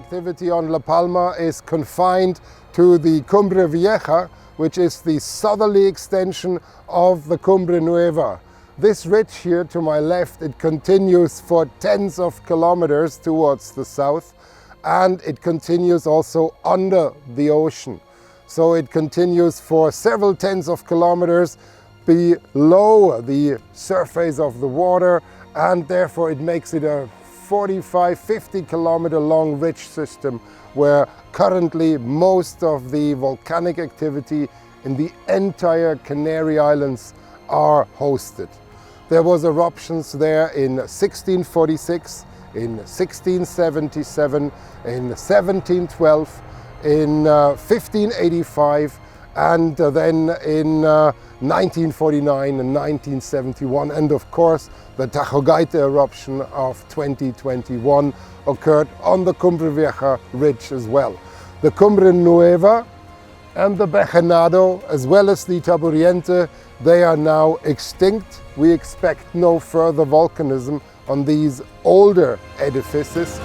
Activity on La Palma is confined to the Cumbre Vieja, which is the southerly extension of the Cumbre Nueva. This ridge here to my left, it continues for tens of kilometers towards the south, and it continues also under the ocean. So it continues for several tens of kilometers below the surface of the water, and therefore it makes it a 45-50 kilometer long ridge system where currently most of the volcanic activity in the entire Canary Islands are hosted. There was eruptions there in 1646, in 1677, in 1712, in 1585, and then in 1949 and 1971, and of course the Tajogaite eruption of 2021 occurred on the Cumbre Vieja ridge as well. The Cumbre Nueva and the Bejenado, as well as the Taburiente, they are now extinct. We expect no further volcanism on these older edifices.